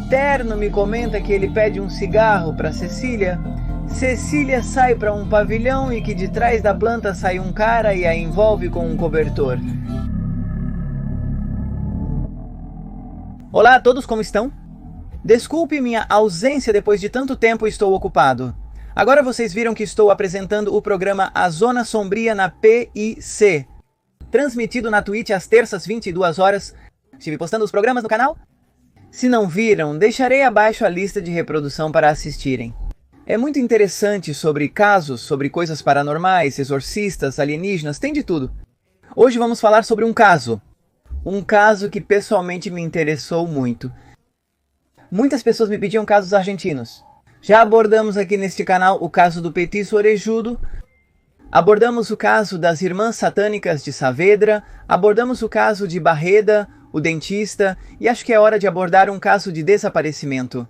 Terno me comenta que ele pede um cigarro para Cecília. Cecília sai para um pavilhão e que de trás da planta sai um cara e a envolve com um cobertor. Olá a todos, como estão? Desculpe minha ausência, depois de tanto tempo estou ocupado. Agora vocês viram que estou apresentando o programa A Zona Sombria na PIC, transmitido na Twitch às terças 22 horas. Estive postando os programas no canal? Se não viram, deixarei abaixo a lista de reprodução para assistirem. É muito interessante sobre casos, sobre coisas paranormais, exorcistas, alienígenas, tem de tudo. Hoje vamos falar sobre um caso que pessoalmente me interessou muito. Muitas pessoas me pediam casos argentinos. Já abordamos aqui neste canal o caso do Petiço Orejudo, abordamos o caso das Irmãs Satânicas de Saavedra, abordamos o caso de Barreda, o dentista, e acho que é hora de abordar um caso de desaparecimento.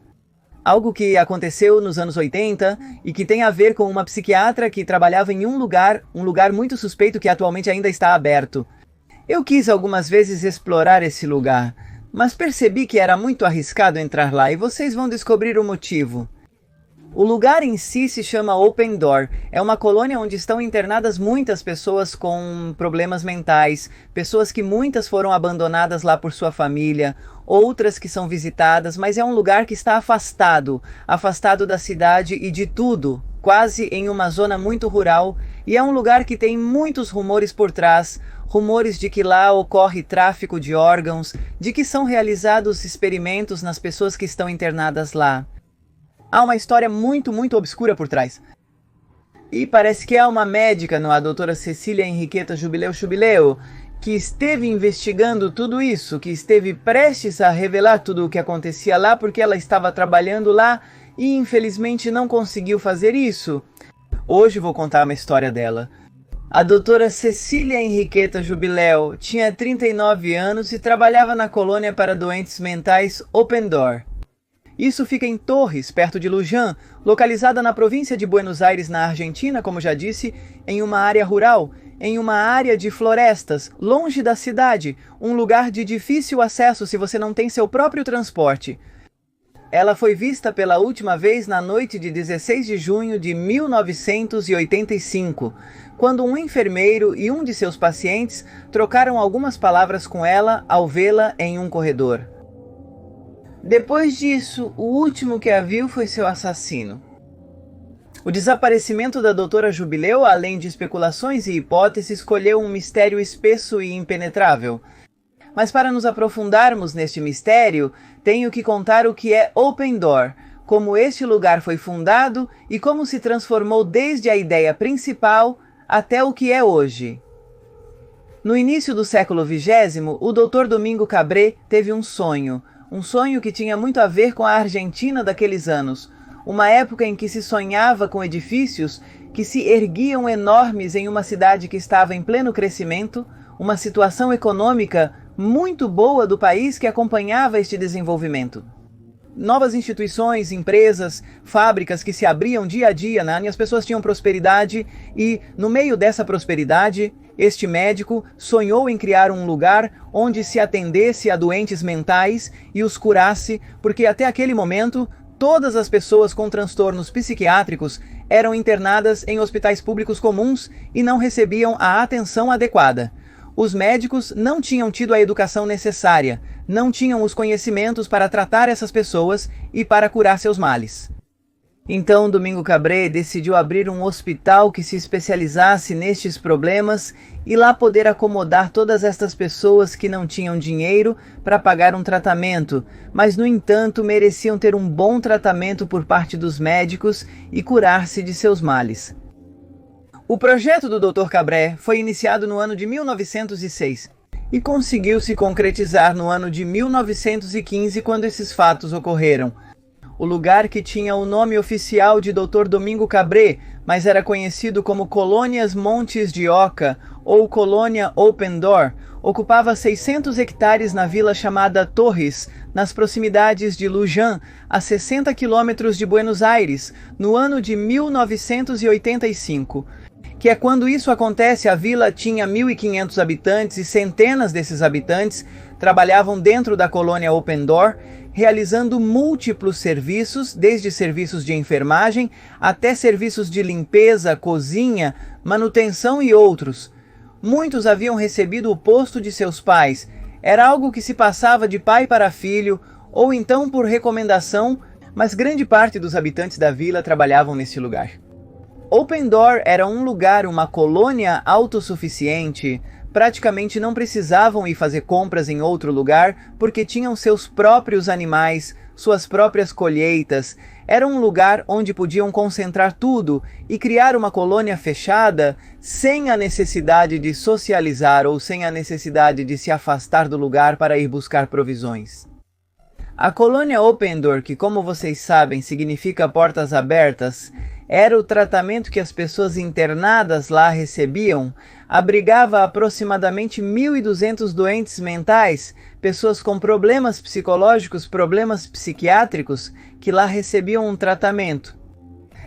Algo que aconteceu nos anos 80 e que tem a ver com uma psiquiatra que trabalhava em um lugar muito suspeito que atualmente ainda está aberto. Eu quis algumas vezes explorar esse lugar, mas percebi que era muito arriscado entrar lá e vocês vão descobrir o motivo. O lugar em si se chama Open Door. É uma colônia onde estão internadas muitas pessoas com problemas mentais, pessoas que muitas foram abandonadas lá por sua família, outras que são visitadas, mas é um lugar que está afastado da cidade e de tudo, quase em uma zona muito rural, e é um lugar que tem muitos rumores por trás, rumores de que lá ocorre tráfico de órgãos, de que são realizados experimentos nas pessoas que estão internadas lá. Há uma história muito obscura por trás. E parece que há uma médica, a doutora Cecília Henriqueta Jubileu, que esteve investigando tudo isso, que esteve prestes a revelar tudo o que acontecia lá, porque ela estava trabalhando lá e infelizmente não conseguiu fazer isso. Hoje vou contar uma história dela. A doutora Cecília Henriqueta Jubileu tinha 39 anos e trabalhava na colônia para doentes mentais Open Door. Isso fica em Torres, perto de Luján, localizada na província de Buenos Aires, na Argentina, como já disse, em uma área rural, em uma área de florestas, longe da cidade, um lugar de difícil acesso se você não tem seu próprio transporte. Ela foi vista pela última vez na noite de 16 de junho de 1985, quando um enfermeiro e um de seus pacientes trocaram algumas palavras com ela ao vê-la em um corredor. Depois disso, o último que a viu foi seu assassino. O desaparecimento da doutora Jubileu, além de especulações e hipóteses, escolheu um mistério espesso e impenetrável. Mas para nos aprofundarmos neste mistério, tenho que contar o que é Open Door, como este lugar foi fundado e como se transformou desde a ideia principal até o que é hoje. No início do século XX, o Dr. Domingo Cabré teve um sonho que tinha muito a ver com a Argentina daqueles anos, uma época em que se sonhava com edifícios que se erguiam enormes em uma cidade que estava em pleno crescimento, uma situação econômica muito boa do país que acompanhava este desenvolvimento. Novas instituições, empresas, fábricas que se abriam dia a dia, e as pessoas tinham prosperidade e, no meio dessa prosperidade, este médico sonhou em criar um lugar onde se atendesse a doentes mentais e os curasse, porque até aquele momento, todas as pessoas com transtornos psiquiátricos eram internadas em hospitais públicos comuns e não recebiam a atenção adequada. Os médicos não tinham tido a educação necessária, não tinham os conhecimentos para tratar essas pessoas e para curar seus males. Então, Domingo Cabré decidiu abrir um hospital que se especializasse nestes problemas e lá poder acomodar todas estas pessoas que não tinham dinheiro para pagar um tratamento, mas, no entanto, mereciam ter um bom tratamento por parte dos médicos e curar-se de seus males. O projeto do Dr. Cabré foi iniciado no ano de 1906 e conseguiu se concretizar no ano de 1915, quando esses fatos ocorreram. O lugar, que tinha o nome oficial de Dr. Domingo Cabré, mas era conhecido como Colônias Montes de Oca ou Colônia Open Door, ocupava 600 hectares na vila chamada Torres, nas proximidades de Luján, a 60 quilômetros de Buenos Aires, no ano de 1985. Que é quando isso acontece, a vila tinha 1.500 habitantes e centenas desses habitantes trabalhavam dentro da colônia Open Door, realizando múltiplos serviços, desde serviços de enfermagem até serviços de limpeza, cozinha, manutenção e outros. Muitos haviam recebido o posto de seus pais. Era algo que se passava de pai para filho, ou então por recomendação, mas grande parte dos habitantes da vila trabalhavam nesse lugar. Open Door era um lugar, uma colônia autossuficiente. Praticamente não precisavam ir fazer compras em outro lugar, porque tinham seus próprios animais, suas próprias colheitas. Era um lugar onde podiam concentrar tudo e criar uma colônia fechada, sem a necessidade de socializar ou sem a necessidade de se afastar do lugar para ir buscar provisões. A colônia Open Door, que como vocês sabem significa portas abertas, era o tratamento que as pessoas internadas lá recebiam. Abrigava aproximadamente 1.200 doentes mentais, pessoas com problemas psicológicos, problemas psiquiátricos, que lá recebiam um tratamento.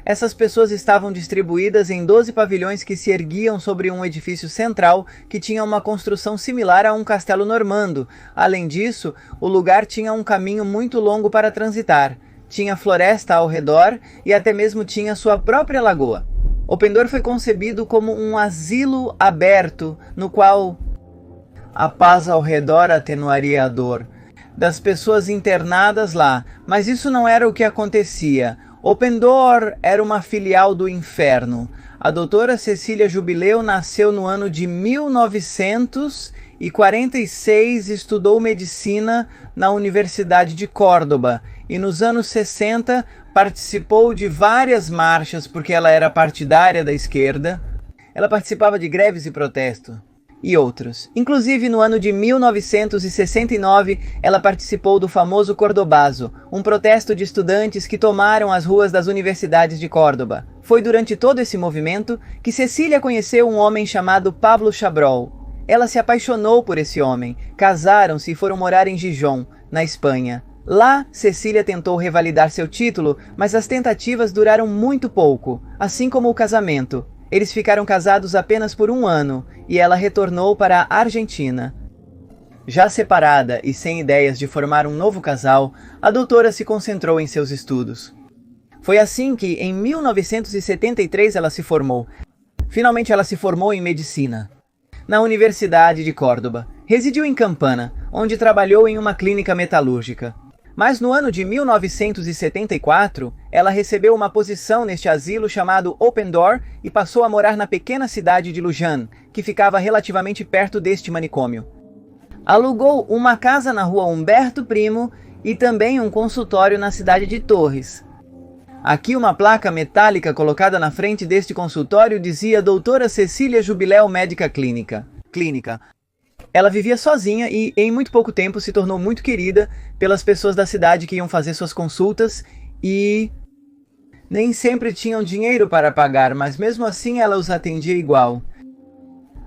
Essas pessoas estavam distribuídas em 12 pavilhões que se erguiam sobre um edifício central que tinha uma construção similar a um castelo normando. Além disso, o lugar tinha um caminho muito longo para transitar. Tinha floresta ao redor e até mesmo tinha sua própria lagoa. Open Door foi concebido como um asilo aberto, no qual a paz ao redor atenuaria a dor das pessoas internadas lá. Mas isso não era o que acontecia. Open Door era uma filial do inferno. A doutora Cecília Jubileu nasceu no ano de 1946 e estudou medicina na Universidade de Córdoba. E nos anos 60 participou de várias marchas porque ela era partidária da esquerda. Ela participava de greves e protestos e outros. Inclusive no ano de 1969 ela participou do famoso Cordobazo, um protesto de estudantes que tomaram as ruas das universidades de Córdoba. Foi durante todo esse movimento que Cecília conheceu um homem chamado Pablo Chabrol. Ela se apaixonou por esse homem, casaram-se e foram morar em Gijón, na Espanha. Lá, Cecília tentou revalidar seu título, mas as tentativas duraram muito pouco, assim como o casamento. Eles ficaram casados apenas por 1 ano, e ela retornou para a Argentina. Já separada e sem ideias de formar um novo casal, a doutora se concentrou em seus estudos. Foi assim que, em 1973, ela se formou. Finalmente ela se formou em medicina, na Universidade de Córdoba. Residiu em Campana, onde trabalhou em uma clínica metalúrgica. Mas no ano de 1974, ela recebeu uma posição neste asilo chamado Open Door e passou a morar na pequena cidade de Luján, que ficava relativamente perto deste manicômio. Alugou uma casa na rua Humberto Primo e também um consultório na cidade de Torres. Aqui uma placa metálica colocada na frente deste consultório dizia Doutora Cecília Jubileu Médica Clínica. Ela vivia sozinha e, em muito pouco tempo, se tornou muito querida pelas pessoas da cidade que iam fazer suas consultas e nem sempre tinham dinheiro para pagar, mas mesmo assim ela os atendia igual.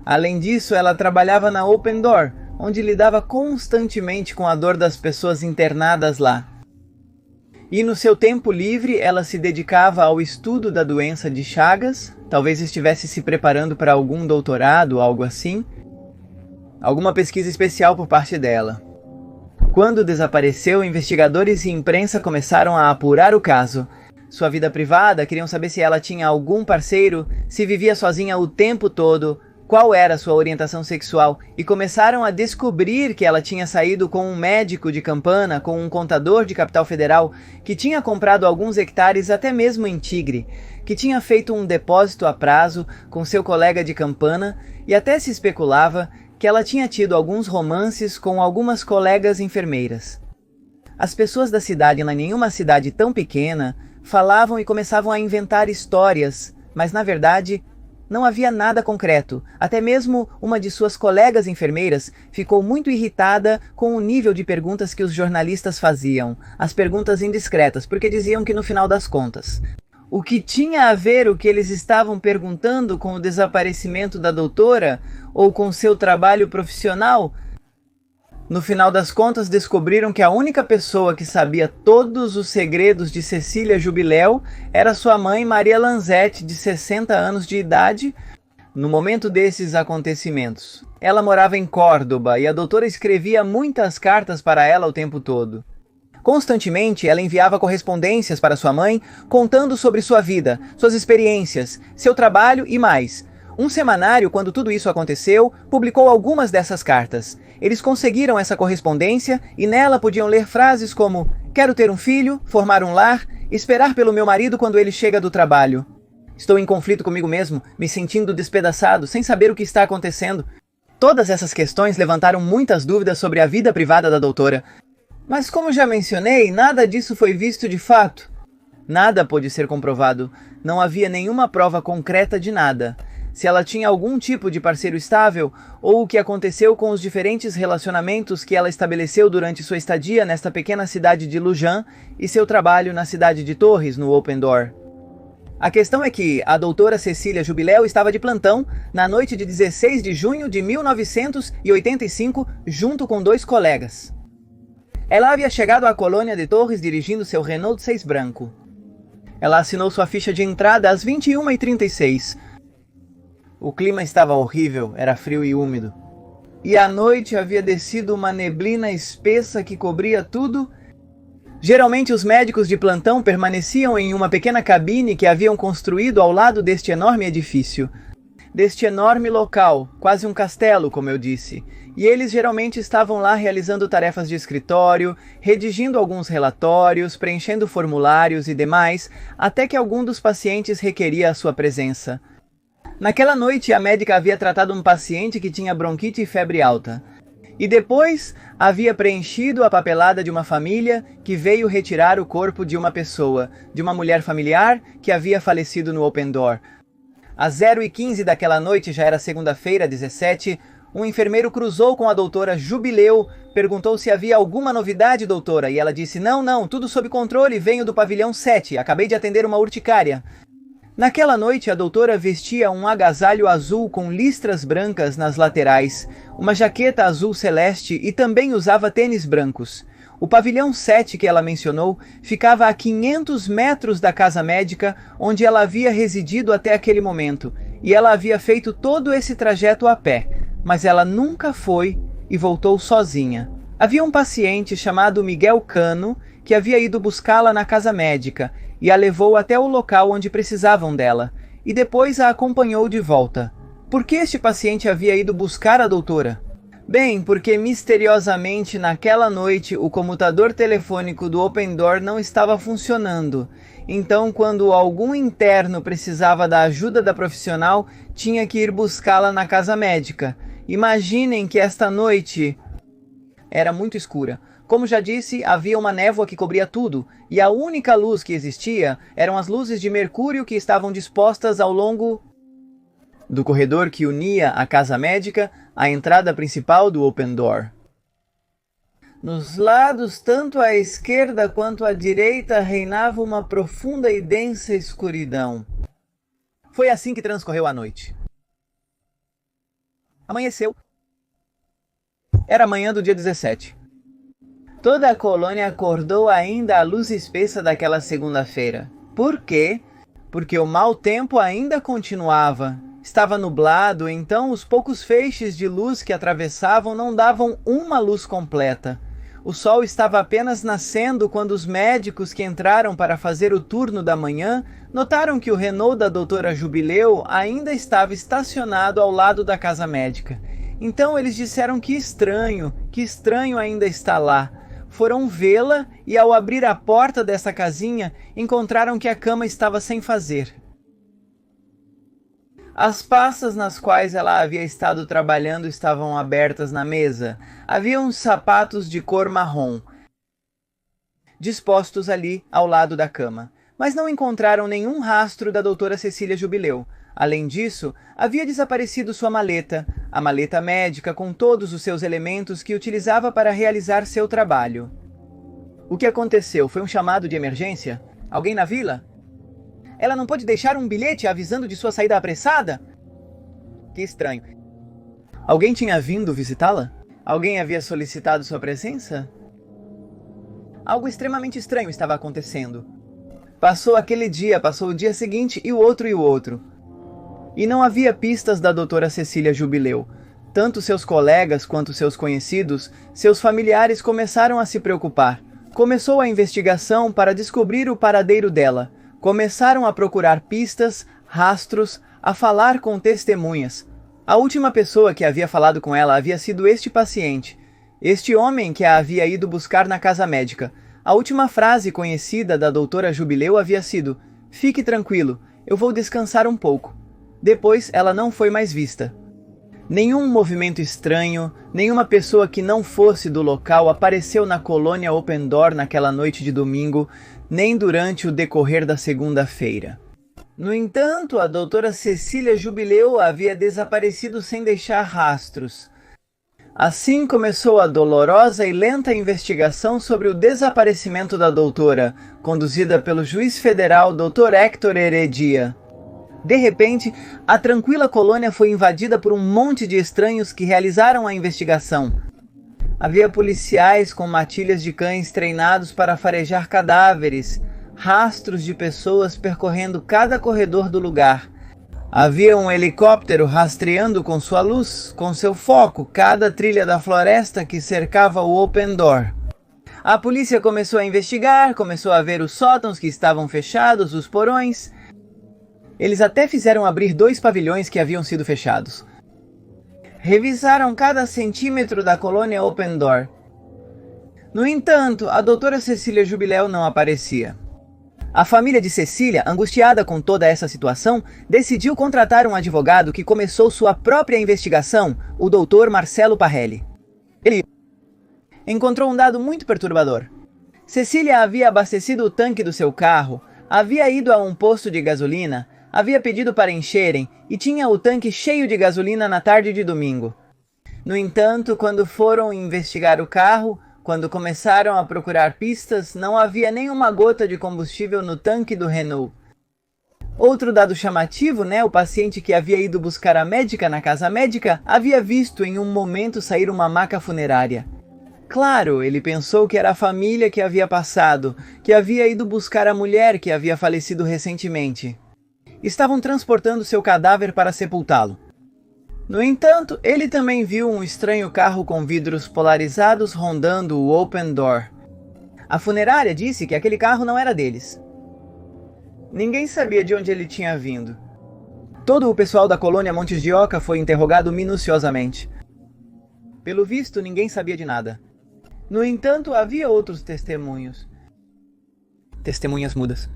Além disso, ela trabalhava na Open Door, onde lidava constantemente com a dor das pessoas internadas lá. E no seu tempo livre, ela se dedicava ao estudo da doença de Chagas, talvez estivesse se preparando para algum doutorado, algo assim. Alguma pesquisa especial por parte dela. Quando desapareceu, investigadores e imprensa começaram a apurar o caso. Sua vida privada, queriam saber se ela tinha algum parceiro, se vivia sozinha o tempo todo, qual era sua orientação sexual, e começaram a descobrir que ela tinha saído com um médico de Campana, com um contador de Capital Federal, que tinha comprado alguns hectares até mesmo em Tigre, que tinha feito um depósito a prazo com seu colega de Campana, e até se especulava que ela tinha tido alguns romances com algumas colegas enfermeiras. As pessoas da cidade, em nenhuma cidade tão pequena, falavam e começavam a inventar histórias, mas na verdade não havia nada concreto. Até mesmo uma de suas colegas enfermeiras ficou muito irritada com o nível de perguntas que os jornalistas faziam, as perguntas indiscretas, porque diziam que no final das contas, o que tinha a ver o que eles estavam perguntando com o desaparecimento da doutora ou com seu trabalho profissional? No final das contas, descobriram que a única pessoa que sabia todos os segredos de Cecília Jubileu era sua mãe Maria Lanzetti, de 60 anos de idade, no momento desses acontecimentos. Ela morava em Córdoba e a doutora escrevia muitas cartas para ela o tempo todo. Constantemente, ela enviava correspondências para sua mãe, contando sobre sua vida, suas experiências, seu trabalho e mais. Um semanário, quando tudo isso aconteceu, publicou algumas dessas cartas. Eles conseguiram essa correspondência e nela podiam ler frases como: quero ter um filho, formar um lar, esperar pelo meu marido quando ele chega do trabalho. Estou em conflito comigo mesmo, me sentindo despedaçado, sem saber o que está acontecendo. Todas essas questões levantaram muitas dúvidas sobre a vida privada da doutora. Mas como já mencionei, nada disso foi visto de fato. Nada pôde ser comprovado. Não havia nenhuma prova concreta de nada. Se ela tinha algum tipo de parceiro estável, ou o que aconteceu com os diferentes relacionamentos que ela estabeleceu durante sua estadia nesta pequena cidade de Lujan e seu trabalho na cidade de Torres, no Open Door. A questão é que a doutora Cecília Jubileu estava de plantão na noite de 16 de junho de 1985, junto com 2 colegas. Ela havia chegado à colônia de Torres dirigindo seu Renault 6 branco. Ela assinou sua ficha de entrada às 21h36. O clima estava horrível, era frio e úmido. E à noite havia descido uma neblina espessa que cobria tudo. Geralmente os médicos de plantão permaneciam em uma pequena cabine que haviam construído ao lado deste enorme edifício. Deste enorme local, quase um castelo, como eu disse. E eles geralmente estavam lá realizando tarefas de escritório, redigindo alguns relatórios, preenchendo formulários e demais, até que algum dos pacientes requeria a sua presença. Naquela noite, a médica havia tratado um paciente que tinha bronquite e febre alta. E depois, havia preenchido a papelada de uma família que veio retirar o corpo de uma pessoa, de uma mulher familiar que havia falecido no Open Door. Às 0h15 daquela noite, já era segunda-feira, 17, um enfermeiro cruzou com a doutora Jubileu, perguntou se havia alguma novidade, doutora, e ela disse: não, tudo sob controle, venho do pavilhão 7, acabei de atender uma urticária. Naquela noite, a doutora vestia um agasalho azul com listras brancas nas laterais, uma jaqueta azul celeste e também usava tênis brancos. O pavilhão 7 que ela mencionou ficava a 500 metros da casa médica onde ela havia residido até aquele momento, e ela havia feito todo esse trajeto a pé, mas ela nunca foi e voltou sozinha. Havia um paciente chamado Miguel Cano que havia ido buscá-la na casa médica e a levou até o local onde precisavam dela, e depois a acompanhou de volta. Por que este paciente havia ido buscar a doutora? Bem, porque misteriosamente naquela noite o comutador telefônico do Open Door não estava funcionando. Então, quando algum interno precisava da ajuda da profissional, tinha que ir buscá-la na casa médica. Imaginem que esta noite era muito escura. Como já disse, havia uma névoa que cobria tudo, e a única luz que existia eram as luzes de mercúrio que estavam dispostas ao longo do corredor que unia a casa médica à entrada principal do Open Door. Nos lados, tanto à esquerda quanto à direita, reinava uma profunda e densa escuridão. Foi assim que transcorreu a noite. Amanheceu. Era manhã do dia 17. Toda a colônia acordou ainda à luz espessa daquela segunda-feira. Por quê? Porque o mau tempo ainda continuava. Estava nublado, então os poucos feixes de luz que atravessavam não davam uma luz completa. O sol estava apenas nascendo quando os médicos que entraram para fazer o turno da manhã notaram que o Renault da doutora Jubileu ainda estava estacionado ao lado da casa médica. Então eles disseram que estranho ainda está lá. Foram vê-la e, ao abrir a porta dessa casinha, encontraram que a cama estava sem fazer. As passas nas quais ela havia estado trabalhando estavam abertas na mesa. Havia uns sapatos de cor marrom, dispostos ali ao lado da cama. Mas não encontraram nenhum rastro da doutora Cecília Jubileu. Além disso, havia desaparecido sua maleta, a maleta médica com todos os seus elementos que utilizava para realizar seu trabalho. O que aconteceu? Foi um chamado de emergência? Alguém na vila? Ela não pôde deixar um bilhete avisando de sua saída apressada? Que estranho. Alguém tinha vindo visitá-la? Alguém havia solicitado sua presença? Algo extremamente estranho estava acontecendo. Passou aquele dia, passou o dia seguinte e o outro. E não havia pistas da doutora Cecília Jubileu. Tanto seus colegas quanto seus conhecidos, seus familiares começaram a se preocupar. Começou a investigação para descobrir o paradeiro dela. Começaram a procurar pistas, rastros, a falar com testemunhas. A última pessoa que havia falado com ela havia sido este paciente, este homem que a havia ido buscar na casa médica. A última frase conhecida da doutora Jubileu havia sido: "Fique tranquilo, eu vou descansar um pouco." Depois ela não foi mais vista. Nenhum movimento estranho, nenhuma pessoa que não fosse do local apareceu na colônia Open Door naquela noite de domingo, nem durante o decorrer da segunda-feira. No entanto, a doutora Cecília Jubileu havia desaparecido sem deixar rastros. Assim começou a dolorosa e lenta investigação sobre o desaparecimento da doutora, conduzida pelo juiz federal Dr. Héctor Heredia. De repente, a tranquila colônia foi invadida por um monte de estranhos que realizaram a investigação. Havia policiais com matilhas de cães treinados para farejar cadáveres, rastros de pessoas percorrendo cada corredor do lugar. Havia um helicóptero rastreando com sua luz, com seu foco, cada trilha da floresta que cercava o Open Door. A polícia começou a investigar, começou a ver os sótãos que estavam fechados, os porões. Eles até fizeram abrir 2 pavilhões que haviam sido fechados. Revisaram cada centímetro da colônia Open Door. No entanto, a doutora Cecília Jubileu não aparecia. A família de Cecília, angustiada com toda essa situação, decidiu contratar um advogado que começou sua própria investigação, o Dr. Marcelo Parrelli. Ele encontrou um dado muito perturbador. Cecília havia abastecido o tanque do seu carro, havia ido a um posto de gasolina, havia pedido para encherem e tinha o tanque cheio de gasolina na tarde de domingo. No entanto, quando foram investigar o carro, quando começaram a procurar pistas, não havia nenhuma gota de combustível no tanque do Renault. Outro dado chamativo, o paciente que havia ido buscar a médica na casa médica havia visto em um momento sair uma maca funerária. Claro, ele pensou que era a família que havia passado, que havia ido buscar a mulher que havia falecido recentemente. Estavam transportando seu cadáver para sepultá-lo. No entanto, ele também viu um estranho carro com vidros polarizados rondando o Open Door. A funerária disse que aquele carro não era deles. Ninguém sabia de onde ele tinha vindo. Todo o pessoal da colônia Montes de Oca foi interrogado minuciosamente. Pelo visto, ninguém sabia de nada. No entanto, havia outros testemunhos. Testemunhas mudas.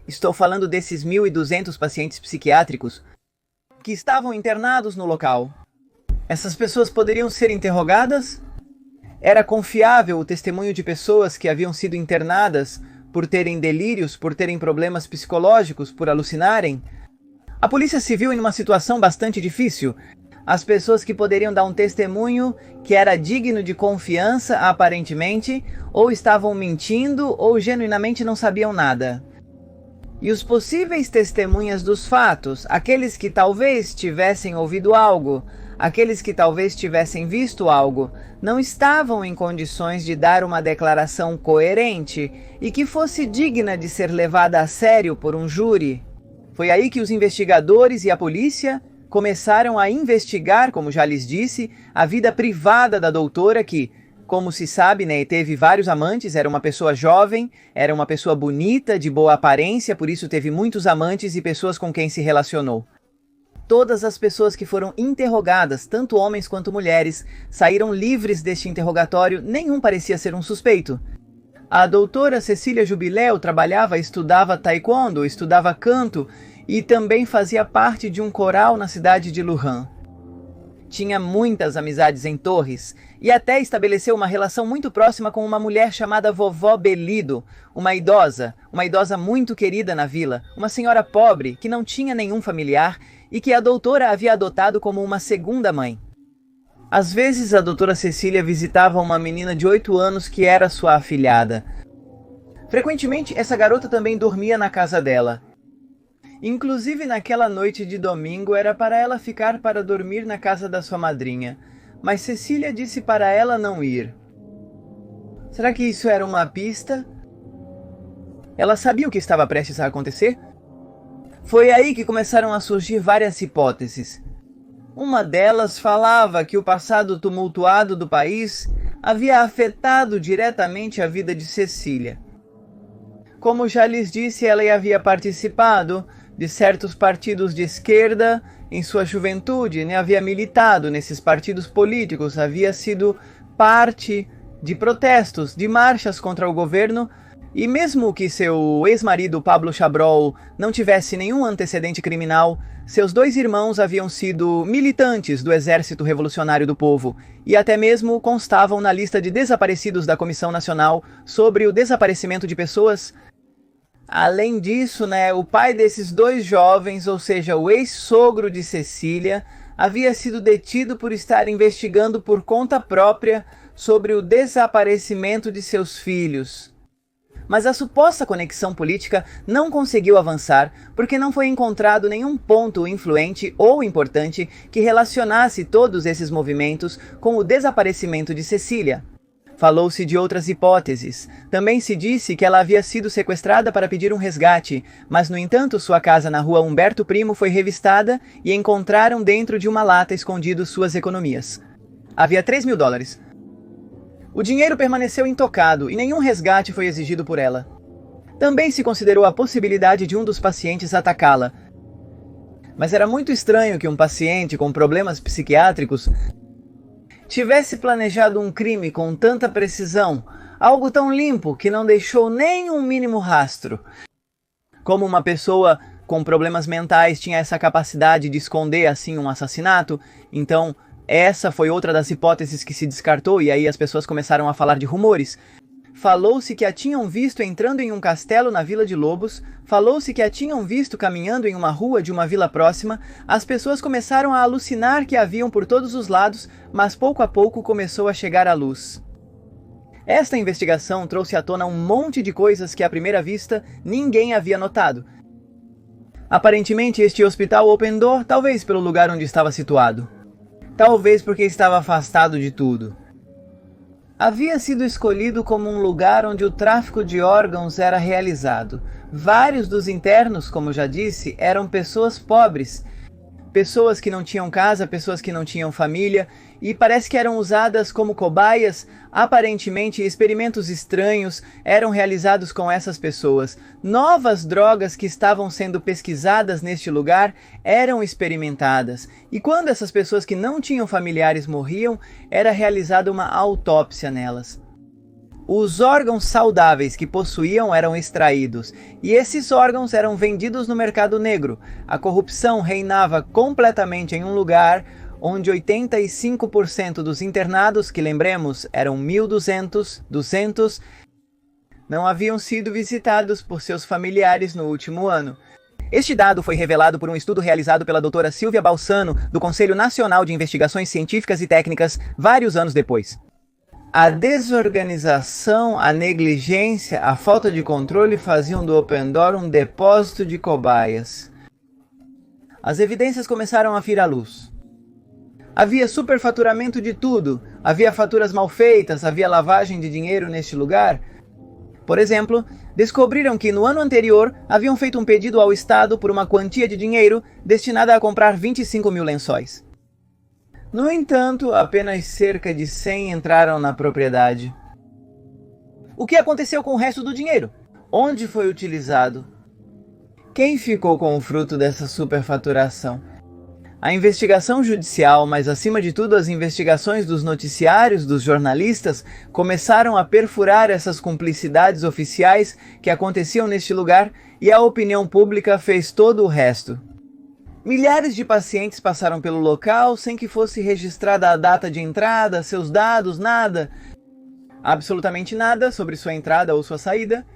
Estou falando desses 1.200 pacientes psiquiátricos que estavam internados no local. Essas pessoas poderiam ser interrogadas? Era confiável o testemunho de pessoas que haviam sido internadas por terem delírios, por terem problemas psicológicos, por alucinarem? A polícia se viu em uma situação bastante difícil. As pessoas que poderiam dar um testemunho que era digno de confiança, aparentemente, ou estavam mentindo ou genuinamente não sabiam nada. E os possíveis testemunhas dos fatos, aqueles que talvez tivessem ouvido algo, aqueles que talvez tivessem visto algo, não estavam em condições de dar uma declaração coerente e que fosse digna de ser levada a sério por um júri. Foi aí que os investigadores e a polícia começaram a investigar, como já lhes disse, a vida privada da doutora que, como se sabe, teve vários amantes, era uma pessoa jovem, era uma pessoa bonita, de boa aparência, por isso teve muitos amantes e pessoas com quem se relacionou. Todas as pessoas que foram interrogadas, tanto homens quanto mulheres, saíram livres deste interrogatório, nenhum parecia ser um suspeito. A doutora Cecília Jubileu trabalhava, estudava taekwondo, estudava canto e também fazia parte de um coral na cidade de Lujan. Tinha muitas amizades em Torres e até estabeleceu uma relação muito próxima com uma mulher chamada Vovó Belido, uma idosa muito querida na vila, uma senhora pobre que não tinha nenhum familiar e que a doutora havia adotado como uma segunda mãe. Às vezes a doutora Cecília visitava uma menina de 8 anos que era sua afilhada. Frequentemente essa garota também dormia na casa dela. Inclusive naquela noite de domingo era para ela ficar para dormir na casa da sua madrinha, mas Cecília disse para ela não ir. Será que isso era uma pista? Ela sabia o que estava prestes a acontecer? Foi aí que começaram a surgir várias hipóteses. Uma delas falava que o passado tumultuado do país havia afetado diretamente a vida de Cecília. Como já lhes disse, ela havia participado de certos partidos de esquerda em sua juventude, havia militado nesses partidos políticos, havia sido parte de protestos, de marchas contra o governo, e mesmo que seu ex-marido Pablo Chabrol não tivesse nenhum antecedente criminal, seus 2 irmãos haviam sido militantes do Exército Revolucionário do Povo e até mesmo constavam na lista de desaparecidos da Comissão Nacional sobre o desaparecimento de pessoas. Além disso, o pai desses 2 jovens, ou seja, o ex-sogro de Cecília, havia sido detido por estar investigando por conta própria sobre o desaparecimento de seus filhos. Mas a suposta conexão política não conseguiu avançar porque não foi encontrado nenhum ponto influente ou importante que relacionasse todos esses movimentos com o desaparecimento de Cecília. Falou-se de outras hipóteses. Também se disse que ela havia sido sequestrada para pedir um resgate, mas no entanto sua casa na rua Humberto Primo foi revistada e encontraram dentro de uma lata escondidos suas economias. Havia $3.000. O dinheiro permaneceu intocado e nenhum resgate foi exigido por ela. Também se considerou a possibilidade de um dos pacientes atacá-la. Mas era muito estranho que um paciente com problemas psiquiátricos tivesse planejado um crime com tanta precisão, algo tão limpo que não deixou nem um mínimo rastro. Como uma pessoa com problemas mentais tinha essa capacidade de esconder assim um assassinato, então essa foi outra das hipóteses que se descartou e aí as pessoas começaram a falar de rumores. Falou-se que a tinham visto entrando em um castelo na Vila de Lobos, falou-se que a tinham visto caminhando em uma rua de uma vila próxima, as pessoas começaram a alucinar que a viam por todos os lados, mas pouco a pouco começou a chegar à luz. Esta investigação trouxe à tona um monte de coisas que à primeira vista ninguém havia notado. Aparentemente este hospital Open Door, talvez pelo lugar onde estava situado. Talvez porque estava afastado de tudo. Havia sido escolhido como um lugar onde o tráfico de órgãos era realizado. Vários dos internos, como já disse, eram pessoas pobres. Pessoas que não tinham casa, pessoas que não tinham família, e parece que eram usadas como cobaias. Aparentemente, experimentos estranhos eram realizados com essas pessoas. Novas drogas que estavam sendo pesquisadas neste lugar eram experimentadas. E quando essas pessoas que não tinham familiares morriam, era realizada uma autópsia nelas. Os órgãos saudáveis que possuíam eram extraídos, e esses órgãos eram vendidos no mercado negro. A corrupção reinava completamente em um lugar onde 85% dos internados, que lembremos eram 1.200, não haviam sido visitados por seus familiares no último ano. Este dado foi revelado por um estudo realizado pela doutora Silvia Balsano, do Conselho Nacional de Investigações Científicas e Técnicas, vários anos depois. A desorganização, a negligência, a falta de controle faziam do Open Door um depósito de cobaias. As evidências começaram a vir à luz. Havia superfaturamento de tudo, havia faturas mal feitas, havia lavagem de dinheiro neste lugar. Por exemplo, descobriram que no ano anterior haviam feito um pedido ao Estado por uma quantia de dinheiro destinada a comprar 25 mil lençóis. No entanto, apenas cerca de 100 entraram na propriedade. O que aconteceu com o resto do dinheiro? Onde foi utilizado? Quem ficou com o fruto dessa superfaturação? A investigação judicial, mas acima de tudo as investigações dos noticiários, dos jornalistas, começaram a perfurar essas cumplicidades oficiais que aconteciam neste lugar e a opinião pública fez todo o resto. Milhares de pacientes passaram pelo local sem que fosse registrada a data de entrada, seus dados, nada. Absolutamente nada sobre sua entrada ou sua saída.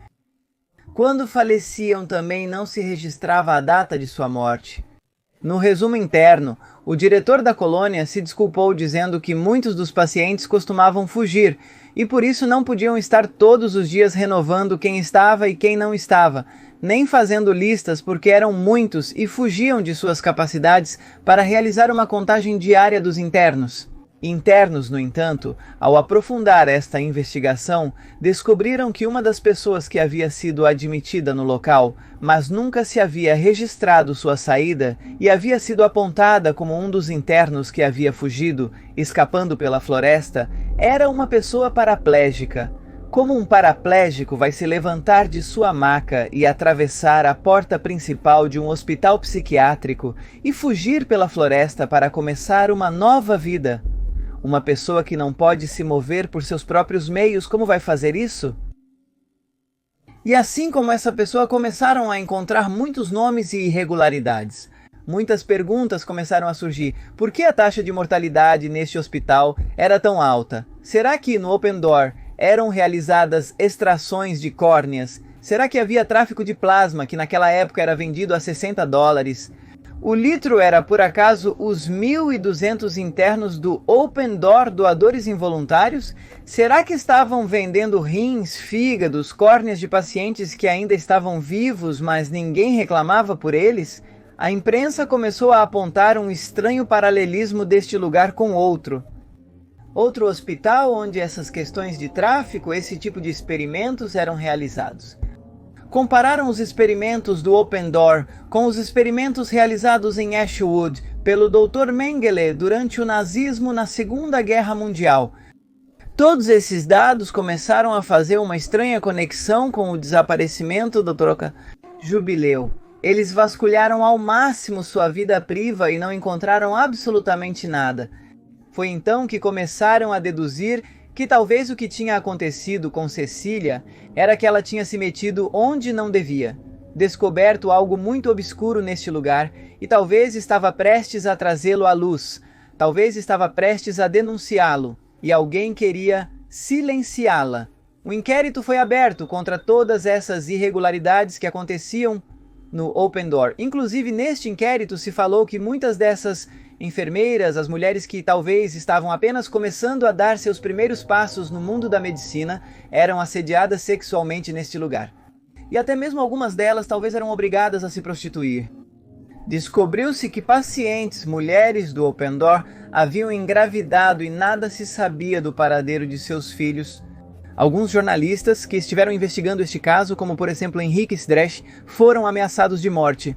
Quando faleciam também não se registrava a data de sua morte. No resumo interno, o diretor da colônia se desculpou dizendo que muitos dos pacientes costumavam fugir e por isso não podiam estar todos os dias renovando quem estava e quem não estava, nem fazendo listas porque eram muitos e fugiam de suas capacidades para realizar uma contagem diária dos internos. Internos, no entanto, ao aprofundar esta investigação, descobriram que uma das pessoas que havia sido admitida no local, mas nunca se havia registrado sua saída e havia sido apontada como um dos internos que havia fugido, escapando pela floresta, Era uma pessoa paraplégica. Como um paraplégico vai se levantar de sua maca e atravessar a porta principal de um hospital psiquiátrico e fugir pela floresta para começar uma nova vida? Uma pessoa que não pode se mover por seus próprios meios, como vai fazer isso? E assim como essa pessoa, começaram a encontrar muitos nomes e irregularidades. Muitas perguntas começaram a surgir. Por que a taxa de mortalidade neste hospital era tão alta? Será que no Open Door eram realizadas extrações de córneas? Será que havia tráfico de plasma, que naquela época era vendido a $60? O litro era, por acaso, os 1.200 internos do Open Door doadores involuntários? Será que estavam vendendo rins, fígados, córneas de pacientes que ainda estavam vivos, mas ninguém reclamava por eles? A imprensa começou a apontar um estranho paralelismo deste lugar com outro hospital onde essas questões de tráfico, esse tipo de experimentos eram realizados. Compararam os experimentos do Open Door com os experimentos realizados em Ashwood pelo Dr. Mengele durante o nazismo na Segunda Guerra Mundial. Todos esses dados começaram a fazer uma estranha conexão com o desaparecimento do Dr. Jubileu. Eles vasculharam ao máximo sua vida priva e não encontraram absolutamente nada. Foi então que começaram a deduzir que talvez o que tinha acontecido com Cecília era que ela tinha se metido onde não devia, descoberto algo muito obscuro neste lugar e talvez estava prestes a trazê-lo à luz, talvez estava prestes a denunciá-lo e alguém queria silenciá-la. O inquérito foi aberto contra todas essas irregularidades que aconteciam no Open Door. Inclusive, neste inquérito se falou que muitas dessas enfermeiras, as mulheres que talvez estavam apenas começando a dar seus primeiros passos no mundo da medicina, eram assediadas sexualmente neste lugar. E até mesmo algumas delas talvez eram obrigadas a se prostituir. Descobriu-se que pacientes, mulheres do Open Door, haviam engravidado e nada se sabia do paradeiro de seus filhos. Alguns jornalistas que estiveram investigando este caso, como por exemplo Henrique Stresch, foram ameaçados de morte.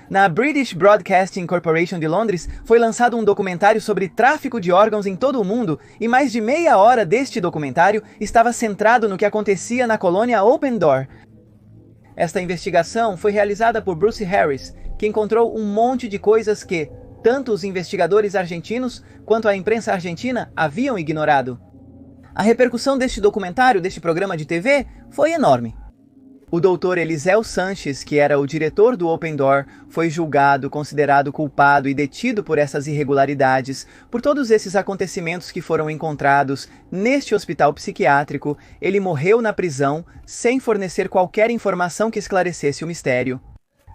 Na British Broadcasting Corporation de Londres, foi lançado um documentário sobre tráfico de órgãos em todo o mundo, e mais de meia hora deste documentário estava centrado no que acontecia na colônia Open Door. Esta investigação foi realizada por Bruce Harris, que encontrou um monte de coisas que tanto os investigadores argentinos quanto a imprensa argentina haviam ignorado. A repercussão deste documentário, deste programa de TV, foi enorme. O Dr. Eliseu Sanches, que era o diretor do Open Door, foi julgado, considerado culpado e detido por essas irregularidades, por todos esses acontecimentos que foram encontrados neste hospital psiquiátrico. Ele morreu na prisão, sem fornecer qualquer informação que esclarecesse o mistério.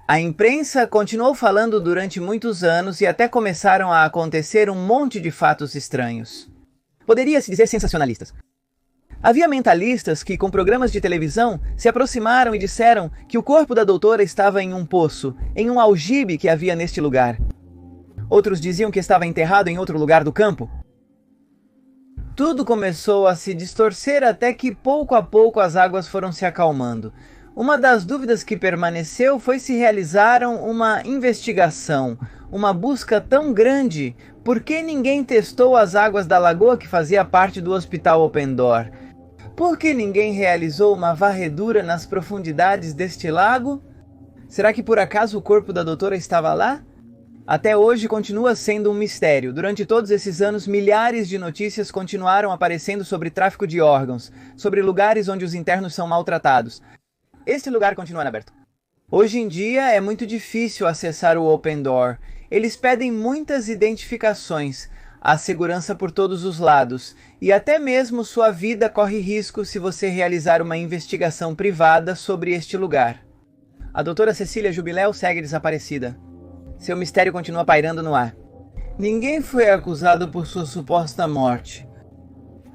A imprensa continuou falando durante muitos anos e até começaram a acontecer um monte de fatos estranhos. Poderia-se dizer sensacionalistas. Havia mentalistas que, com programas de televisão, se aproximaram e disseram que o corpo da doutora estava em um poço, em um aljibe que havia neste lugar. Outros diziam que estava enterrado em outro lugar do campo. Tudo começou a se distorcer até que, pouco a pouco, as águas foram se acalmando. Uma das dúvidas que permaneceu foi se realizaram uma investigação, uma busca tão grande. Por que ninguém testou as águas da lagoa que fazia parte do Hospital Open Door? Por que ninguém realizou uma varredura nas profundidades deste lago? Será que por acaso o corpo da doutora estava lá? Até hoje continua sendo um mistério. Durante todos esses anos, milhares de notícias continuaram aparecendo sobre tráfico de órgãos, sobre lugares onde os internos são maltratados. Este lugar continua aberto. Hoje em dia é muito difícil acessar o Open Door. Eles pedem muitas identificações, a segurança por todos os lados, e até mesmo sua vida corre risco se você realizar uma investigação privada sobre este lugar. A doutora Cecília Jubileu segue desaparecida. Seu mistério continua pairando no ar. Ninguém foi acusado por sua suposta morte.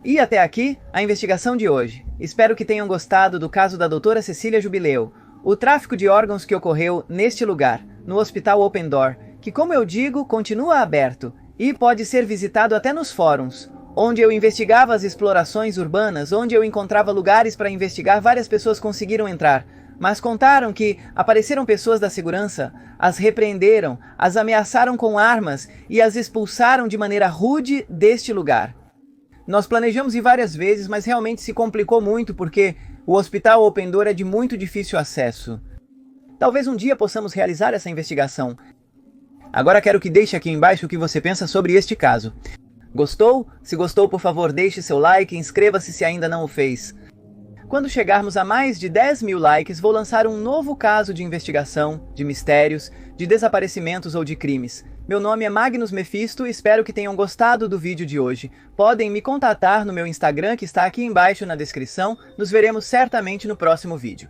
E até aqui, a investigação de hoje. Espero que tenham gostado do caso da doutora Cecília Jubileu, o tráfico de órgãos que ocorreu neste lugar, no Hospital Open Door, que, como eu digo, continua aberto e pode ser visitado até nos fóruns, onde eu investigava as explorações urbanas, onde eu encontrava lugares para investigar. Várias pessoas conseguiram entrar, mas contaram que apareceram pessoas da segurança, as repreenderam, as ameaçaram com armas e as expulsaram de maneira rude deste lugar. Nós planejamos ir várias vezes, mas realmente se complicou muito porque o Hospital Open Door é de muito difícil acesso. Talvez um dia possamos realizar essa investigação. Agora quero que deixe aqui embaixo o que você pensa sobre este caso. Gostou? Se gostou, por favor, deixe seu like e inscreva-se se ainda não o fez. Quando chegarmos a mais de 10.000 likes, vou lançar um novo caso de investigação, de mistérios, de desaparecimentos ou de crimes. Meu nome é Magnus Mephisto e espero que tenham gostado do vídeo de hoje. Podem me contatar no meu Instagram que está aqui embaixo na descrição. Nos veremos certamente no próximo vídeo.